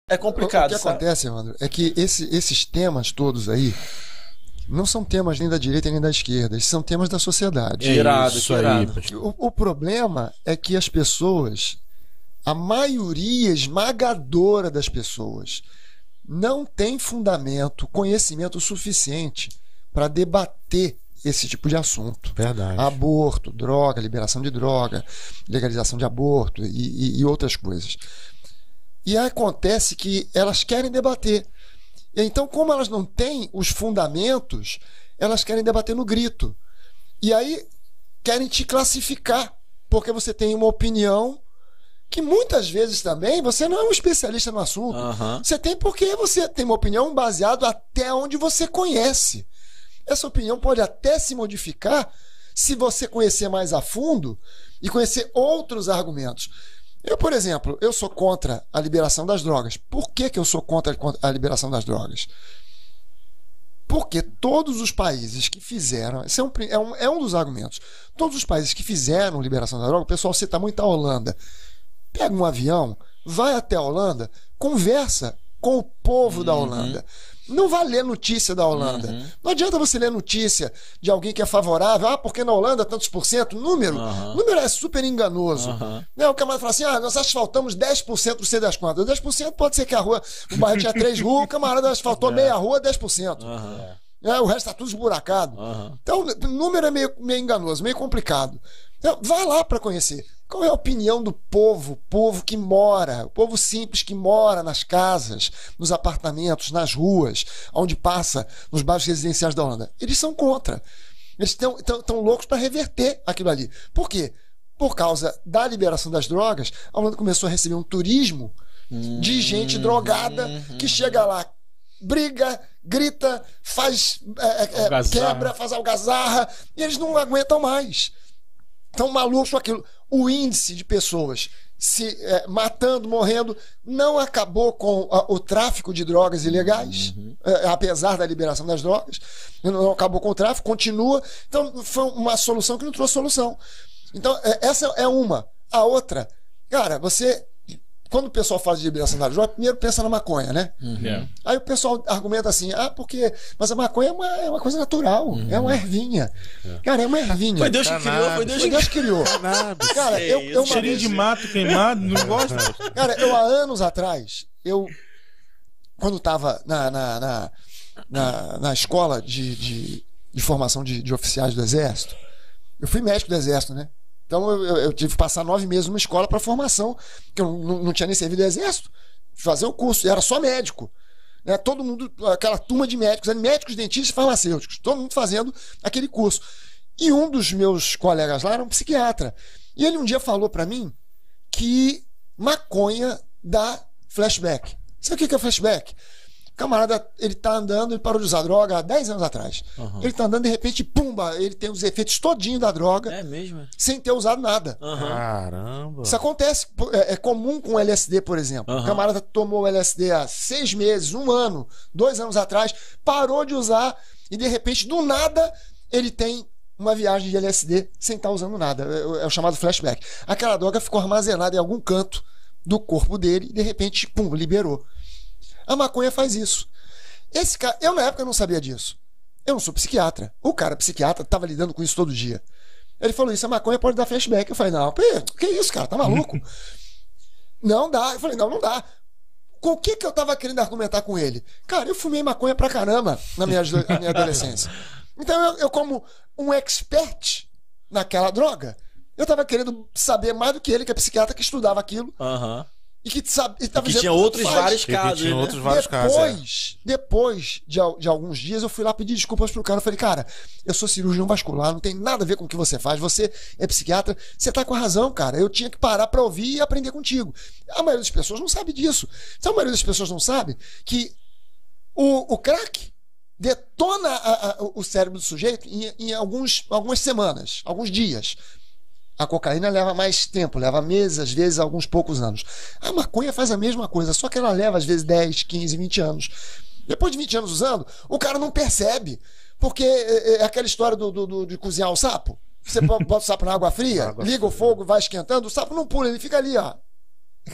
É complicado, O que acontece, Evandro, é que esses temas todos aí não são temas nem da direita nem da esquerda, esses são temas da sociedade. Isso aí. O problema é que as pessoas, a maioria esmagadora das pessoas, não tem fundamento, conhecimento suficiente para debater esse tipo de assunto. Verdade. Aborto, droga, liberação de droga, legalização de aborto e outras coisas. E aí acontece que elas querem debater. Então, como elas não têm os fundamentos, elas querem debater no grito. E aí querem te classificar, porque você tem uma opinião que muitas vezes também você não é um especialista no assunto. Você tem porque você tem uma opinião baseada até onde você conhece. Essa opinião pode até se modificar se você conhecer mais a fundo e conhecer outros argumentos. Eu, por exemplo, eu sou contra a liberação das drogas. Por que eu sou contra a liberação das drogas? Porque todos os países que fizeram... Esse é um dos argumentos. Todos os países que fizeram liberação da droga, o pessoal cita muito a Holanda. Pega um avião, vai até a Holanda, conversa com o povo da Holanda. Não vai ler notícia da Holanda. Não adianta você ler notícia de alguém que é favorável. Porque na Holanda tantos por cento. Número é super enganoso. O camarada fala assim, nós asfaltamos 10% do sei das quantas. 10% pode ser que o bairro tinha 3 ruas, o camarada asfaltou meia rua, 10%. O resto está tudo esburacado. Então o número é meio enganoso, meio complicado. Então, vai lá para conhecer. Qual é a opinião do povo? Povo que mora, o povo simples que mora nas casas, nos apartamentos, nas ruas, onde passa, nos bairros residenciais da Holanda. Eles são contra. Eles estão loucos para reverter aquilo ali. Por quê? Por causa da liberação das drogas, a Holanda começou a receber um turismo de gente drogada que chega lá, briga, grita, faz quebra, faz algazarra, e eles não aguentam mais. Estão malucos com aquilo. O índice de pessoas se matando, morrendo, não acabou com o tráfico de drogas ilegais, apesar da liberação das drogas. Não acabou com o tráfico, continua. Então, foi uma solução que não trouxe solução. Então, essa é uma. A outra, cara, você... Quando o pessoal fala de liberação da droga, primeiro pensa na maconha, né? Aí o pessoal argumenta assim, mas a maconha é uma coisa natural, é uma ervinha. Cara, é uma ervinha. Foi Deus que criou, foi Deus que criou. Cara, eu cheirinho de mato queimado, não gosto. Cara, há anos atrás, quando estava na escola de formação de oficiais do Exército, eu fui médico do Exército, né? Então eu tive que passar 9 meses numa escola para formação, que eu não tinha nem servido do Exército, fazer o curso, e era só médico. Né? Todo mundo, aquela turma de médicos, dentistas e farmacêuticos, todo mundo fazendo aquele curso. E um dos meus colegas lá era um psiquiatra. E ele um dia falou para mim que maconha dá flashback. Sabe o que é flashback? O camarada, ele tá andando, ele parou de usar droga há 10 anos atrás. Ele tá andando, de repente, pumba, ele tem os efeitos todinho da droga. É mesmo? Sem ter usado nada. Caramba. Isso acontece, é comum com o LSD, por exemplo. O camarada tomou o LSD há 6 meses, 1 ano, 2 anos atrás, parou de usar e, de repente, do nada, ele tem uma viagem de LSD sem estar usando nada. É o chamado flashback. Aquela droga ficou armazenada em algum canto do corpo dele e, de repente, pum, liberou. A maconha faz isso. Esse cara, eu na época não sabia disso. Eu não sou psiquiatra. O cara psiquiatra estava lidando com isso todo dia. Ele falou isso, a maconha pode dar flashback. Eu falei, não, que isso, cara? Tá maluco? Não dá. Eu falei, não dá. Com o que eu tava querendo argumentar com ele? Cara, eu fumei maconha pra caramba na minha adolescência. Então eu como um expert naquela droga, eu tava querendo saber mais do que ele, que é psiquiatra, que estudava aquilo. E que tinha outros vários casos. Depois de alguns dias, eu fui lá pedir desculpas pro cara. Eu falei, cara, eu sou cirurgião vascular, não tem nada a ver com o que você faz. Você é psiquiatra, você tá com a razão, cara. Eu tinha que parar pra ouvir e aprender contigo. A maioria das pessoas não sabe disso. Então, a maioria das pessoas não sabe que o crack detona o cérebro do sujeito em algumas semanas, alguns dias. A cocaína leva mais tempo, leva meses, às vezes alguns poucos anos. A maconha faz a mesma coisa, só que ela leva às vezes 10, 15, 20 anos. Depois de 20 anos usando, o cara não percebe. Porque é aquela história de cozinhar o sapo. Você bota o sapo na água fria, liga o fogo, vai esquentando, o sapo não pula, ele fica ali, ó.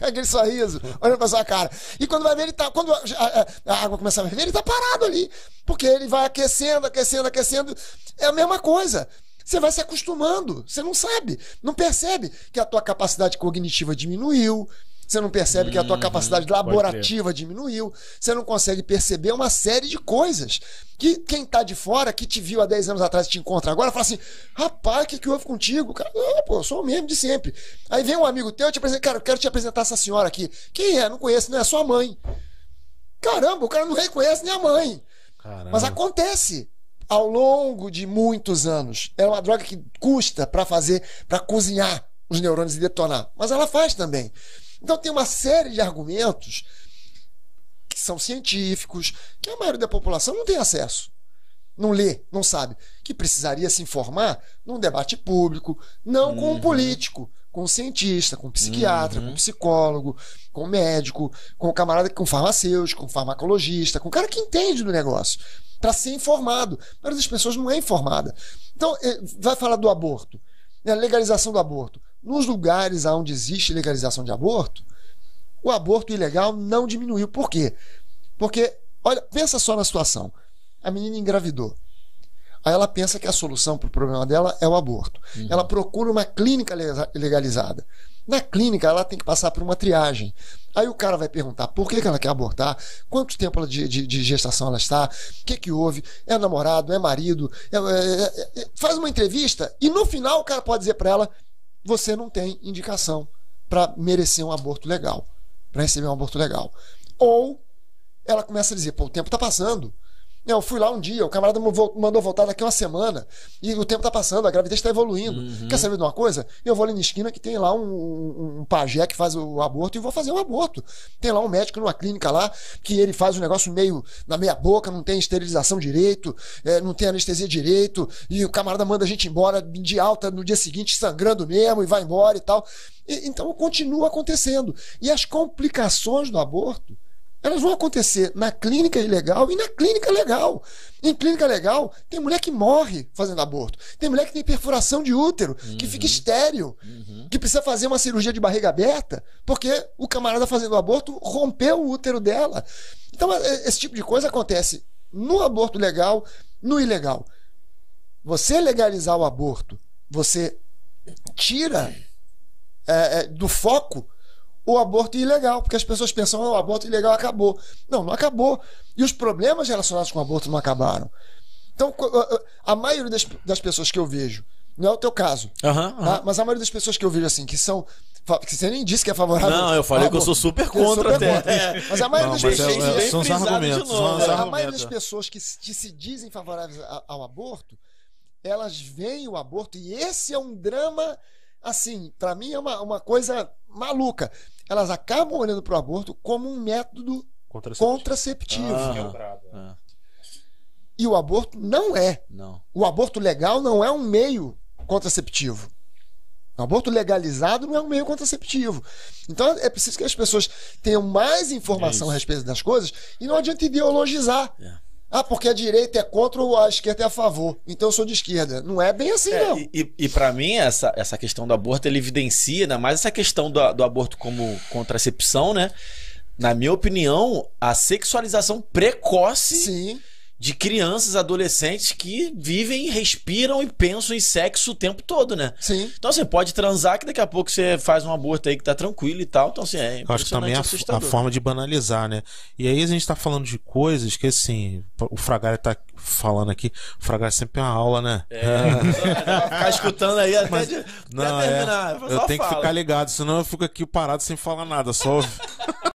Aquele sorriso, olhando pra sua cara. E quando vai ver, ele tá. Quando a água começa a ferver, ele tá parado ali. Porque ele vai aquecendo, aquecendo, aquecendo. É a mesma coisa. Você vai se acostumando. Você não sabe, não percebe que a tua capacidade cognitiva diminuiu. Você não percebe que a tua capacidade laborativa diminuiu. Você não consegue perceber uma série de coisas que quem tá de fora, que te viu há 10 anos atrás e te encontra agora, fala assim, rapaz, o que houve contigo? Cara, pô, eu sou o mesmo de sempre. Aí vem um amigo teu e te apresenta, cara, eu quero te apresentar essa senhora aqui. Quem é? Não conheço, não é sua mãe. Caramba, o cara não reconhece nem a mãe. Caramba. Mas acontece ao longo de muitos anos. É uma droga que custa para fazer, para cozinhar os neurônios e detonar. Mas ela faz também. Então tem uma série de argumentos que são científicos, que a maioria da população não tem acesso, não lê, não sabe, que precisaria se informar num debate público, não com um político, com um cientista, com um psiquiatra, com um psicólogo, com um médico, com um camarada, com um farmacêutico, com um farmacologista, com um cara que entende do negócio, para ser informado. A maioria das pessoas não é informada. Então, vai falar do aborto, né, legalização do aborto. Nos lugares onde existe legalização de aborto, o aborto ilegal não diminuiu. Por quê? Porque, olha, pensa só na situação. A menina engravidou. Aí ela pensa que a solução para o problema dela é o aborto. Ela procura uma clínica legalizada. Na clínica, ela tem que passar por uma triagem. Aí o cara vai perguntar por que ela quer abortar, quanto tempo de gestação ela está, o que houve, é namorado, é marido, faz uma entrevista e no final o cara pode dizer para ela, você não tem indicação para merecer um aborto legal, para receber um aborto legal. Ou ela começa a dizer, pô, o tempo está passando. Eu fui lá um dia, o camarada mandou voltar daqui uma semana e o tempo está passando, a gravidez está evoluindo. Quer saber de uma coisa? Eu vou ali na esquina que tem lá um pajé que faz o aborto e vou fazer o aborto. Tem lá um médico numa clínica lá que ele faz um negócio meio na meia boca, não tem esterilização direito, não tem anestesia direito e o camarada manda a gente embora de alta no dia seguinte sangrando mesmo e vai embora e tal. Então continua acontecendo. E as complicações do aborto, elas vão acontecer na clínica ilegal e na clínica legal. Em clínica legal, tem mulher que morre fazendo aborto. Tem mulher que tem perfuração de útero, que fica estéril, que precisa fazer uma cirurgia de barriga aberta, porque o camarada fazendo aborto rompeu o útero dela. Então, esse tipo de coisa acontece no aborto legal, no ilegal. Você legalizar o aborto, você tira do foco o aborto ilegal, porque as pessoas pensam, o aborto ilegal acabou. Não, não acabou. E os problemas relacionados com o aborto não acabaram. Então, a maioria das pessoas que eu vejo, não é o teu caso, tá? Mas a maioria das pessoas que eu vejo assim, que são... que você nem disse que é favorável. Não, eu falei que eu sou super contra até. Mas a maioria das pessoas... São os argumentos. A maioria das pessoas que se dizem favoráveis ao aborto, elas veem o aborto, e esse é um drama, assim, para mim é uma coisa maluca. Elas acabam olhando para o aborto como um método contraceptivo. E o aborto não é. Não. O aborto legal não é um meio contraceptivo. O aborto legalizado não é um meio contraceptivo. Então é preciso que as pessoas tenham mais informação a respeito das coisas e não adianta ideologizar. Porque a direita é contra ou a esquerda é a favor. Então eu sou de esquerda. Não é bem assim, não. E para mim, essa questão do aborto, ele evidencia ainda mais essa questão do aborto como contracepção, né? Na minha opinião, a sexualização precoce Sim. de crianças, adolescentes que vivem, respiram e pensam em sexo o tempo todo, né? Sim. Então você pode transar que daqui a pouco você faz um aborto aí que tá tranquilo e tal. Então assim, é eu acho que também a forma de banalizar, né? E aí a gente tá falando de coisas que assim, o Fragari tá falando aqui, o Fragari sempre é uma aula, né? Ficar escutando aí até, Mas, até não, terminar. eu tenho que ficar ligado, senão eu fico aqui parado sem falar nada, só